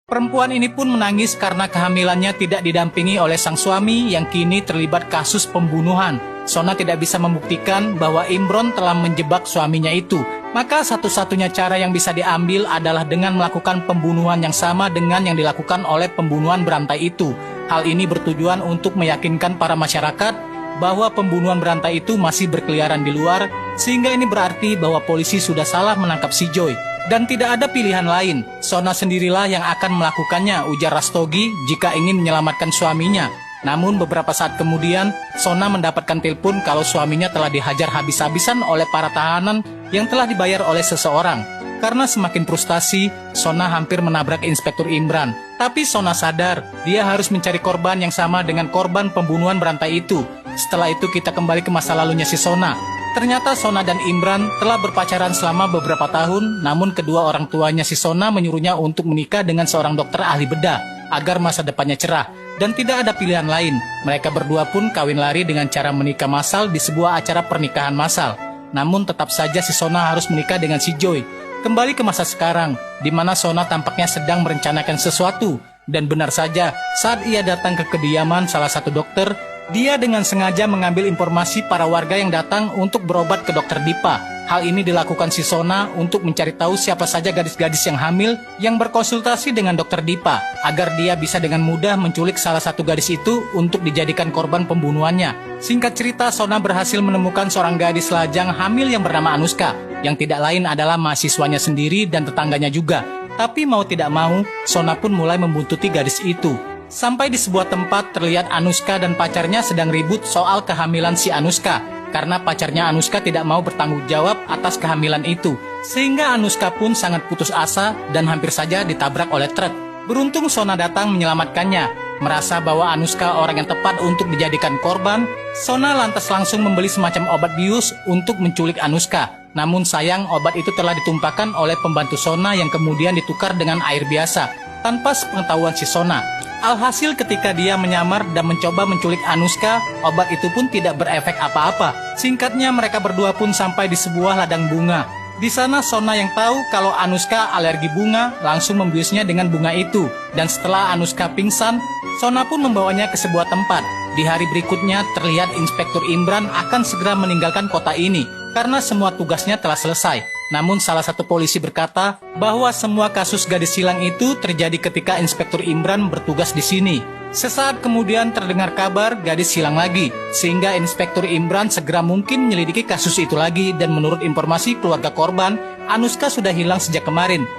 Perempuan ini pun menangis karena kehamilannya tidak didampingi oleh sang suami yang kini terlibat kasus pembunuhan. Sona tidak bisa membuktikan bahwa Imron telah menjebak suaminya itu. Maka satu-satunya cara yang bisa diambil adalah dengan melakukan pembunuhan yang sama dengan yang dilakukan oleh pembunuhan berantai itu. Hal ini bertujuan untuk meyakinkan para masyarakat bahwa pembunuhan berantai itu masih berkeliaran di luar, sehingga ini berarti bahwa polisi sudah salah menangkap si Joy. Dan tidak ada pilihan lain, Sona sendirilah yang akan melakukannya, ujar Rastogi jika ingin menyelamatkan suaminya. Namun beberapa saat kemudian, Sona mendapatkan telepon kalau suaminya telah dihajar habis-habisan oleh para tahanan yang telah dibayar oleh seseorang. Karena semakin frustasi, Sona hampir menabrak Inspektur Imran. Tapi Sona sadar, dia harus mencari korban yang sama dengan korban pembunuhan berantai itu. Setelah itu kita kembali ke masa lalunya si Sona. Ternyata Sona dan Imran telah berpacaran selama beberapa tahun, namun kedua orang tuanya si Sona menyuruhnya untuk menikah dengan seorang dokter ahli bedah, agar masa depannya cerah. Dan tidak ada pilihan lain, mereka berdua pun kawin lari dengan cara menikah massal di sebuah acara pernikahan massal. Namun tetap saja si Sona harus menikah dengan si Joy. Kembali ke masa sekarang, di mana Sona tampaknya sedang merencanakan sesuatu. Dan benar saja, saat ia datang ke kediaman salah satu dokter, dia dengan sengaja mengambil informasi para warga yang datang untuk berobat ke dokter Dipa. Hal ini dilakukan si Sona untuk mencari tahu siapa saja gadis-gadis yang hamil yang berkonsultasi dengan dokter Dipa, agar dia bisa dengan mudah menculik salah satu gadis itu untuk dijadikan korban pembunuhannya. Singkat cerita, Sona berhasil menemukan seorang gadis lajang hamil yang bernama Anuska, yang tidak lain adalah mahasiswanya sendiri dan tetangganya juga. Tapi mau tidak mau, Sona pun mulai membuntuti gadis itu. Sampai di sebuah tempat terlihat Anuska dan pacarnya sedang ribut soal kehamilan si Anuska, karena pacarnya Anuska tidak mau bertanggung jawab atas kehamilan itu. Sehingga Anuska pun sangat putus asa dan hampir saja ditabrak oleh truk. Beruntung Sona datang menyelamatkannya. Merasa bahwa Anuska orang yang tepat untuk dijadikan korban, Sona lantas langsung membeli semacam obat bius untuk menculik Anuska. Namun sayang, obat itu telah ditumpahkan oleh pembantu Sona yang kemudian ditukar dengan air biasa, tanpa sepengetahuan si Sona. Alhasil ketika dia menyamar dan mencoba menculik Anuska, obat itu pun tidak berefek apa-apa. Singkatnya mereka berdua pun sampai di sebuah ladang bunga. Di sana Sona yang tahu kalau Anuska alergi bunga langsung membiusnya dengan bunga itu. Dan setelah Anuska pingsan, Sona pun membawanya ke sebuah tempat. Di hari berikutnya terlihat Inspektur Imran akan segera meninggalkan kota ini karena semua tugasnya telah selesai. Namun salah satu polisi berkata bahwa semua kasus gadis hilang itu terjadi ketika Inspektur Imran bertugas di sini. Sesaat kemudian terdengar kabar gadis hilang lagi, sehingga Inspektur Imran segera mungkin menyelidiki kasus itu lagi dan menurut informasi keluarga korban, Anuska sudah hilang sejak kemarin.